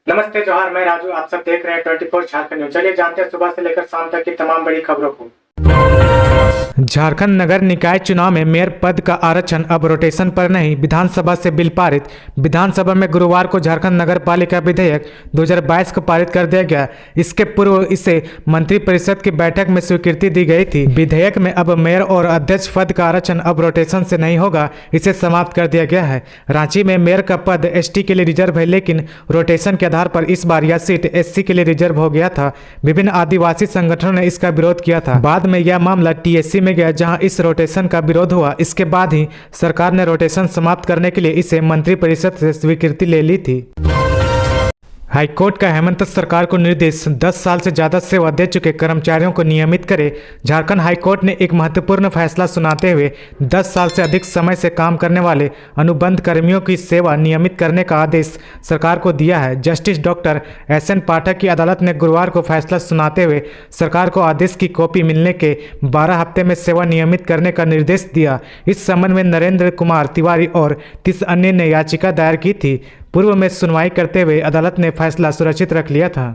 नमस्ते जोहार, मैं राजू। आप सब देख रहे हैं 24 झारखंड न्यूज। चलिए जानते हैं सुबह से लेकर शाम तक की तमाम बड़ी खबरों को। झारखंड नगर निकाय चुनाव में मेयर पद का आरक्षण अब रोटेशन पर नहीं, विधानसभा से बिल पारित। विधानसभा में गुरुवार को झारखंड नगर पालिका विधेयक 2022 को पारित कर दिया गया। इसके पूर्व इसे मंत्रिपरिषद की बैठक में स्वीकृति दी गई थी। विधेयक में अब मेयर और अध्यक्ष पद का आरक्षण अब रोटेशन से नहीं होगा, इसे समाप्त कर दिया गया है। रांची में मेयर का पद एसटी के लिए रिजर्व है, लेकिन रोटेशन के आधार पर इस बार यह सीट एससी के लिए रिजर्व हो गया था। विभिन्न आदिवासी संगठनों ने इसका विरोध किया था। बाद में यह मामला टीएससी में गया, जहां इस रोटेशन का विरोध हुआ। इसके बाद ही सरकार ने रोटेशन समाप्त करने के लिए इसे मंत्रिपरिषद से स्वीकृति ले ली थी। हाईकोर्ट का हेमंत सरकार को निर्देश, 10 साल से ज्यादा सेवा दे चुके कर्मचारियों को नियमित करे। झारखंड हाईकोर्ट ने एक महत्वपूर्ण फैसला सुनाते हुए 10 साल से अधिक समय से काम करने वाले अनुबंध कर्मियों की सेवा नियमित करने का आदेश सरकार को दिया है। जस्टिस डॉक्टर एसएन पाठक की अदालत ने गुरुवार को फैसला सुनाते हुए सरकार को आदेश की कॉपी मिलने के 12 हफ्ते में सेवा नियमित करने का निर्देश दिया। इस संबंध में नरेंद्र कुमार तिवारी और 30 अन्य ने याचिका दायर की थी। पूर्व में सुनवाई करते हुए अदालत ने फैसला सुरक्षित रख लिया था।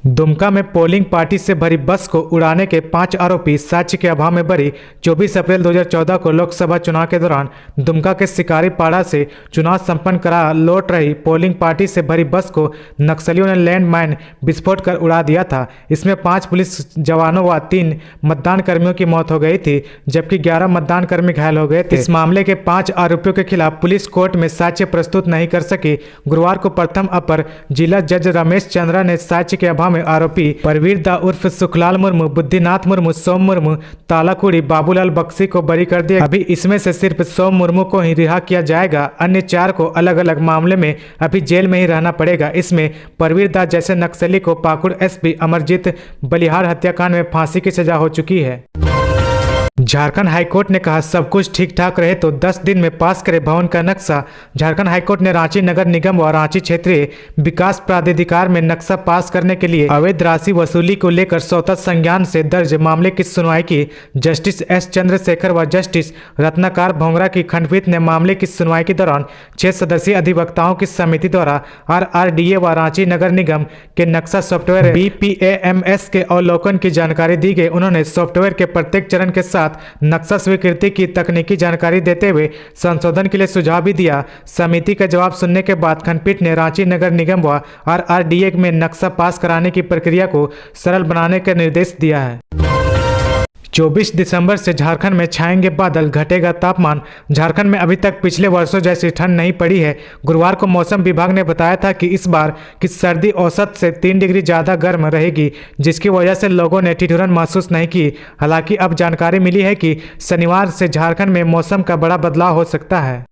दुमका में पोलिंग पार्टी से भरी बस को उड़ाने के 5 आरोपी साक्ष्य के अभाव में बरी। 24 अप्रैल 2014 को लोकसभा चुनाव के दौरान दुमका के शिकारी पाड़ा से चुनाव संपन्न करा लौट रही पोलिंग पार्टी से भरी बस को नक्सलियों ने लैंडमाइन विस्फोट कर उड़ा दिया था। इसमें 5 पुलिस जवानों व 3 मतदान कर्मियों की मौत हो गई थी, जबकि 11 मतदान कर्मी घायल हो गए थे। इस मामले के 5 आरोपियों के खिलाफ पुलिस कोर्ट में साक्ष्य प्रस्तुत नहीं कर सकी। गुरुवार को प्रथम अपर जिला जज रमेश चंद्रा ने साक्ष्य के अभाव में आरोपी परवीर दा उर्फ सुखलाल मुर्मू, बुद्धिनाथ मुर्मू, सोम मुर्मू, तालाकुड़ी, बाबूलाल बक्सी को बरी कर दिया। अभी इसमें से सिर्फ सोम मुर्मू को ही रिहा किया जाएगा। अन्य 4 को अलग अलग मामले में अभी जेल में ही रहना पड़ेगा। इसमें परवीर दा जैसे नक्सली को पाकुड़ एसपी अमरजीत बलिहार हत्याकांड में फांसी की सजा हो चुकी है। झारखंड हाईकोर्ट ने कहा सब कुछ ठीक ठाक रहे तो 10 दिन में पास करे भवन का नक्शा। झारखंड हाईकोर्ट ने रांची नगर निगम व रांची क्षेत्रीय विकास प्राधिकार में नक्शा पास करने के लिए अवैध राशि वसूली को लेकर स्वतः संज्ञान से दर्ज मामले की सुनवाई की। जस्टिस एस चंद्रशेखर व जस्टिस रत्नाकर भोंगरा की खंडपीठ ने मामले की सुनवाई के दौरान 6 सदस्यीय अधिवक्ताओं की समिति द्वारा RRDA व रांची नगर निगम के नक्शा सॉफ्टवेयर BPAMS के अवलोकन की जानकारी दी गई। उन्होंने सॉफ्टवेयर के प्रत्येक चरण के साथ नक्शा स्वीकृति की तकनीकी जानकारी देते हुए संशोधन के लिए सुझाव भी दिया। समिति का जवाब सुनने के बाद खंडपीठ ने रांची नगर निगम व RRDA में नक्शा पास कराने की प्रक्रिया को सरल बनाने का निर्देश दिया है। 24 दिसंबर से झारखंड में छाएंगे बादल, घटेगा तापमान। झारखंड में अभी तक पिछले वर्षों जैसी ठंड नहीं पड़ी है। गुरुवार को मौसम विभाग ने बताया था कि इस बार की सर्दी औसत से 3 डिग्री ज़्यादा गर्म रहेगी, जिसकी वजह से लोगों ने ठिठुरन महसूस नहीं की। हालांकि अब जानकारी मिली है कि शनिवार से झारखंड में मौसम का बड़ा बदलाव हो सकता है।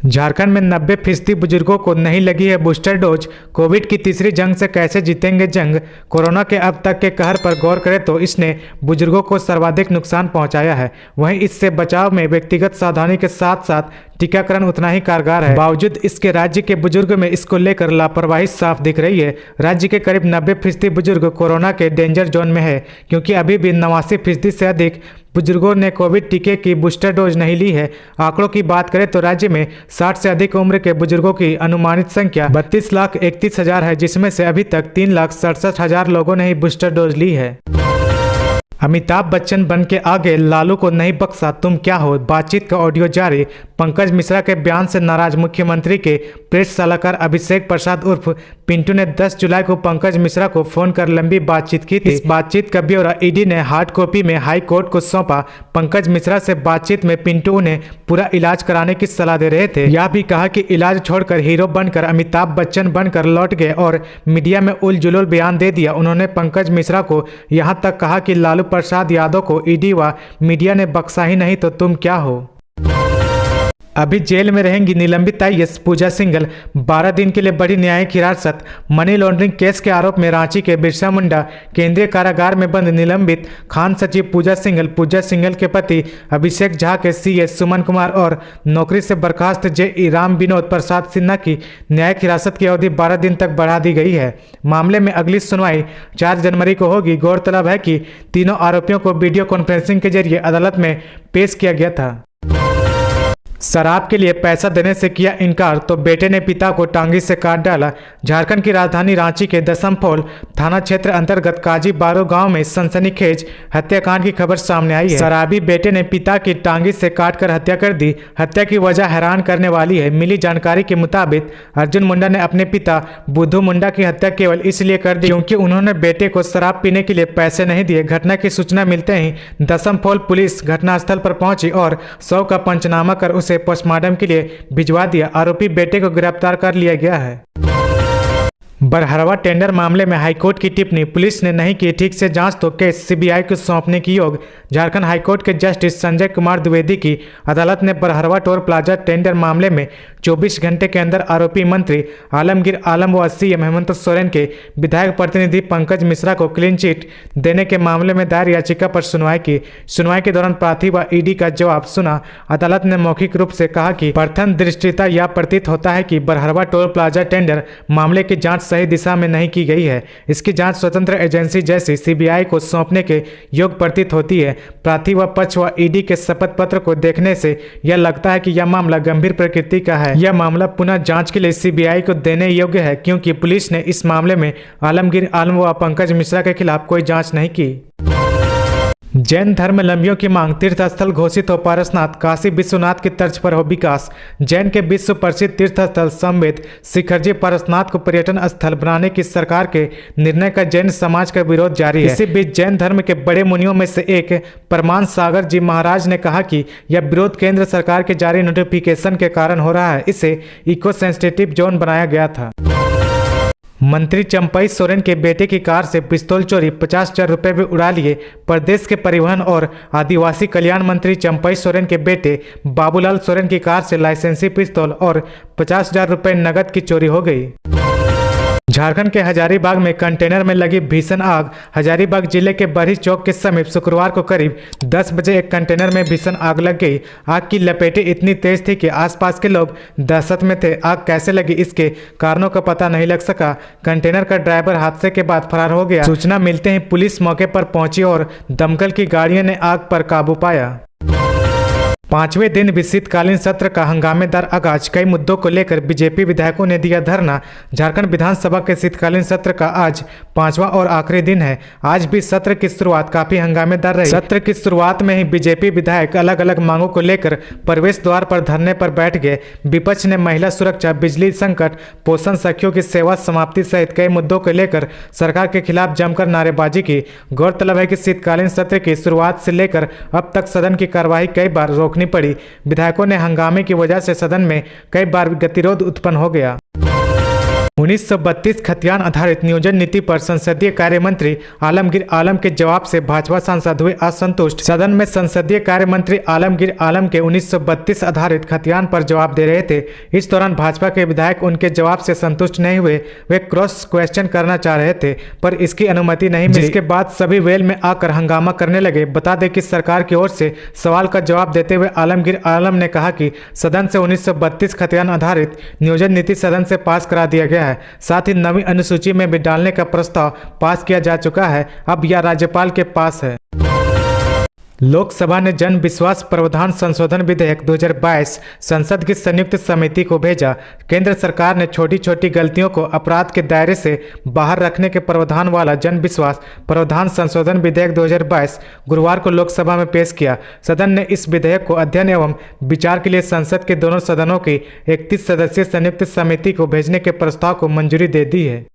झारखंड में 90% बुजुर्गों को नहीं लगी है बूस्टर डोज। कोविड की तीसरी जंग से कैसे जीतेंगे जंग। कोरोना के अब तक के कहर पर गौर करें तो इसने बुजुर्गों को सर्वाधिक नुकसान पहुंचाया है। वहीं इससे बचाव में व्यक्तिगत सावधानी के साथ साथ टीकाकरण उतना ही कारगर है। बावजूद इसके राज्य के बुजुर्ग में इसको लेकर लापरवाही साफ दिख रही है। राज्य के करीब 90% बुजुर्ग कोरोना के डेंजर जोन में है, क्योंकि अभी भी 89% से अधिक बुजुर्गों ने कोविड टीके की बूस्टर डोज नहीं ली है। आंकड़ों की बात करें तो राज्य में 60 से अधिक उम्र के बुजुर्गों की अनुमानित संख्या 32,31,000 है, जिसमें से अभी तक 3,67,000 लोगों ने ही बूस्टर डोज ली है। अमिताभ बच्चन बन के आगे, लालू को नहीं बख्शा, तुम क्या हो। बातचीत का ऑडियो जारी। पंकज मिश्रा के बयान से नाराज मुख्यमंत्री के प्रेस सलाहकार अभिषेक प्रसाद उर्फ पिंटू ने 10 जुलाई को पंकज मिश्रा को फोन कर लंबी बातचीत की थी। इस बातचीत का ब्यौरा ईडी ने हार्ड कॉपी में हाई कोर्ट को सौंपा। पंकज मिश्रा से बातचीत में पिंटू उन्हें पूरा इलाज कराने की सलाह दे रहे थे। यह भी कहा कि इलाज छोड़कर हीरो बनकर अमिताभ बच्चन बनकर लौट गए और मीडिया में उलझुल बयान दे दिया। उन्होंने पंकज मिश्रा को यहाँ तक कहा कि लालू प्रसाद यादव को ईडी व मीडिया ने बख्शा ही नहीं तो तुम क्या हो। अभी जेल में रहेंगी निलंबित आईएएस पूजा सिंघल। 12 दिन के लिए बड़ी न्यायिक हिरासत। मनी लॉन्ड्रिंग केस के आरोप में रांची के बिरसा मुंडा केंद्रीय कारागार में बंद निलंबित खान सचिव पूजा सिंघल के पति अभिषेक झा के सीएस सुमन कुमार और नौकरी से बर्खास्त जेई राम विनोद प्रसाद सिन्हा की न्यायिक हिरासत की अवधि 12 दिन तक बढ़ा दी गई है। मामले में अगली सुनवाई 4 जनवरी को होगी। गौरतलब है कि तीनों आरोपियों को वीडियो कॉन्फ्रेंसिंग के जरिए अदालत में पेश किया गया था। शराब के लिए पैसा देने से किया इनकार तो बेटे ने पिता को टांगी से काट डाला। झारखंड की राजधानी रांची के दसमफोल थाना क्षेत्र अंतर्गत काजी बारो गांव में सनसनीखेज हत्याकांड की खबर सामने आई है। शराबी बेटे ने पिता की टांगी से काटकर हत्या कर दी। हत्या की वजह हैरान करने वाली है। मिली जानकारी के मुताबिक अर्जुन मुंडा ने अपने पिता बुद्धू मुंडा की हत्या केवल इसलिए कर दी क्योंकि उन्होंने बेटे को शराब पीने के लिए पैसे नहीं दिए। घटना की सूचना मिलते ही दसमफोल पुलिस घटनास्थल पर पहुंची और शव का पंचनामा कर उसे पोस्टमार्टम के लिए भिजवा दिया। आरोपी बेटे को गिरफ्तार कर लिया गया है। बरहरवा टेंडर मामले में हाईकोर्ट की टिप्पणी, पुलिस ने नहीं की ठीक से जांच तो केस सीबीआई को सौंपने की योग। झारखंड हाईकोर्ट के जस्टिस संजय कुमार द्विवेदी की अदालत ने बरहरवा टोल प्लाजा टेंडर मामले में 24 घंटे के अंदर आरोपी मंत्री आलमगीर आलम व सीएम हेमंत सोरेन के विधायक प्रतिनिधि पंकज मिश्रा को क्लीन चिट देने के मामले में दायर याचिका पर सुनवाई की। सुनवाई के दौरान प्रार्थी व ईडी का जवाब सुना। अदालत ने मौखिक रूप से कहा कि प्रथम दृष्टिता यह प्रतीत होता है कि बरहरवा टोल प्लाजा टेंडर मामले की जांच सही दिशा में नहीं की गई है। इसकी जांच स्वतंत्र एजेंसी जैसी सीबीआई को सौंपने के योग प्रतीत होती है। प्रार्थी व पक्ष व ईडी के शपथ पत्र को देखने से यह लगता है कि यह मामला गंभीर प्रकृति का है। यह मामला पुनः जांच के लिए सीबीआई को देने योग्य है क्योंकि पुलिस ने इस मामले में आलमगीर आलम व पंकज मिश्रा के खिलाफ कोई जांच नहीं की। जैन धर्मावलंबियों की मांग, तीर्थ स्थल घोषित हो पारसनाथ, काशी विश्वनाथ की तर्ज पर हो विकास। जैन के विश्व प्रसिद्ध तीर्थ स्थल समवेत शिखरजी पारसनाथ को पर्यटन स्थल बनाने की सरकार के निर्णय का जैन समाज का विरोध जारी है। इसी बीच जैन धर्म के बड़े मुनियों में से एक परमान सागर जी महाराज ने कहा कि यह विरोध केंद्र सरकार के जारी नोटिफिकेशन के कारण हो रहा है। इसे इको सेंसिटिव जोन बनाया गया था। मंत्री चंपई सोरेन के बेटे की कार से पिस्तौल चोरी, 50,000 रुपये भी उड़ा लिए। प्रदेश के परिवहन और आदिवासी कल्याण मंत्री चंपई सोरेन के बेटे बाबूलाल सोरेन की कार से लाइसेंसी पिस्तौल और 50,000 रुपये नकद की चोरी हो गई। झारखंड के हजारीबाग में कंटेनर में लगी भीषण आग। हजारीबाग जिले के बरही चौक के समीप शुक्रवार को करीब 10 बजे एक कंटेनर में भीषण आग लग गई। आग की लपेटें इतनी तेज थी कि आसपास के लोग दहशत में थे। आग कैसे लगी इसके कारणों का पता नहीं लग सका। कंटेनर का ड्राइवर हादसे के बाद फरार हो गया। सूचना मिलते ही पुलिस मौके पर पहुंची और दमकल की गाड़ियों ने आग पर काबू पाया। 5वें दिन भी शीतकालीन सत्र का हंगामेदार आगाज, कई मुद्दों को लेकर बीजेपी विधायकों ने दिया धरना। झारखंड विधानसभा के शीतकालीन सत्र का आज 5वां और आखिरी दिन है। आज भी सत्र की शुरुआत काफी हंगामेदार रही। सत्र की शुरुआत में ही बीजेपी विधायक अलग अलग मांगों को लेकर प्रवेश द्वार पर धरने पर बैठ गए। विपक्ष ने महिला सुरक्षा, बिजली संकट, पोषण सखियों की सेवा समाप्ति सहित कई मुद्दों को लेकर सरकार के खिलाफ जमकर नारेबाजी की। गौरतलब है कि शीतकालीन सत्र की शुरुआत से लेकर अब तक सदन की कार्यवाही कई बार रोकनी पड़ी। विधायकों ने हंगामे की वजह से सदन में कई बार गतिरोध उत्पन्न हो गया। 1932 खतियान आधारित नियोजन नीति पर संसदीय कार्य मंत्री आलमगीर आलम के जवाब से भाजपा सांसद हुए असंतुष्ट। सदन में संसदीय कार्य मंत्री आलमगीर आलम के 1932 आधारित खतियान पर जवाब दे रहे थे। इस दौरान भाजपा के विधायक उनके जवाब से संतुष्ट नहीं हुए। वे क्रॉस क्वेश्चन करना चाह रहे थे पर इसकी अनुमति नहीं मिली। जिसके बाद सभी वेल में आकर हंगामा करने लगे। बता दें कि सरकार की ओर से सवाल का जवाब देते हुए आलमगीर आलम ने कहा कि सदन से 1932 खतियान आधारित नियोजन नीति सदन से पास करा दिया गया है। साथ ही नवी अनुसूची में भी डालने का प्रस्ताव पास किया जा चुका है। अब यह राज्यपाल के पास है। लोकसभा ने जन विश्वास प्रावधान संशोधन विधेयक 2022 संसद की संयुक्त समिति को भेजा। केंद्र सरकार ने छोटी छोटी गलतियों को अपराध के दायरे से बाहर रखने के प्रावधान वाला जन विश्वास प्रावधान संशोधन विधेयक 2022 गुरुवार को लोकसभा में पेश किया। सदन ने इस विधेयक को अध्ययन एवं विचार के लिए संसद के दोनों सदनों की 31 सदस्यीय संयुक्त समिति को भेजने के प्रस्ताव को मंजूरी दे दी है।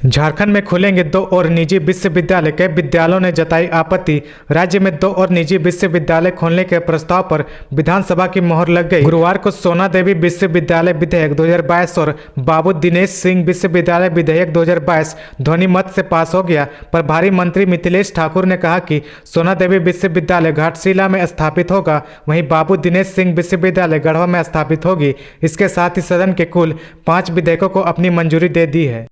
झारखंड में खुलेंगे 2 और निजी विश्वविद्यालय, कई विद्यालयों ने जताई आपत्ति। राज्य में 2 और निजी विश्वविद्यालय खोलने के प्रस्ताव पर विधानसभा की मोहर लग गई। गुरुवार को सोना देवी विश्वविद्यालय विधेयक 2022 और बाबू दिनेश सिंह विश्वविद्यालय विधेयक 2022 ध्वनि मत से पास हो गया। प्रभारी मंत्री मिथिलेश ठाकुर ने कहा कि सोना देवी विश्वविद्यालय घाटशिला में स्थापित होगा, वहीं बाबू दिनेश सिंह विश्वविद्यालय गढ़वा में स्थापित होगी। इसके साथ ही सदन के कुल 5 विधेयकों को अपनी मंजूरी दे दी है।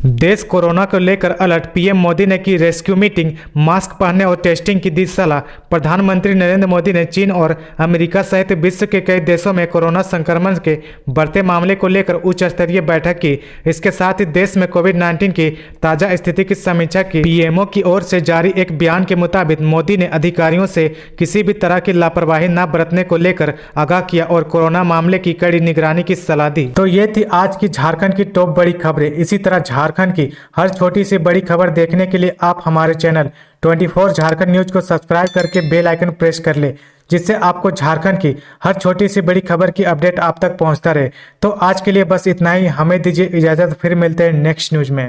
देश कोरोना को लेकर अलर्ट, पीएम मोदी ने की रेस्क्यू मीटिंग, मास्क पहनने और टेस्टिंग की दी सलाह। प्रधानमंत्री नरेंद्र मोदी ने चीन और अमेरिका सहित विश्व के कई देशों में कोरोना संक्रमण के बढ़ते मामले को लेकर उच्च स्तरीय बैठक की। इसके साथ ही देश में कोविड-19 की ताजा स्थिति की समीक्षा की। पीएमओ की ओर से जारी एक बयान के मुताबिक मोदी ने अधिकारियों से किसी भी तरह की लापरवाही न बरतने को लेकर आगाह किया और कोरोना मामले की कड़ी निगरानी की सलाह दी। तो ये थी आज की झारखंड की टॉप बड़ी खबरें। इसी तरह झारखंड की हर छोटी सी बड़ी खबर देखने के लिए आप हमारे चैनल 24 झारखंड न्यूज को सब्सक्राइब करके बेल आइकन प्रेस कर ले, जिससे आपको झारखंड की हर छोटी सी बड़ी खबर की अपडेट आप तक पहुंचता रहे। तो आज के लिए बस इतना ही, हमें दीजिए इजाजत, फिर मिलते हैं नेक्स्ट न्यूज में।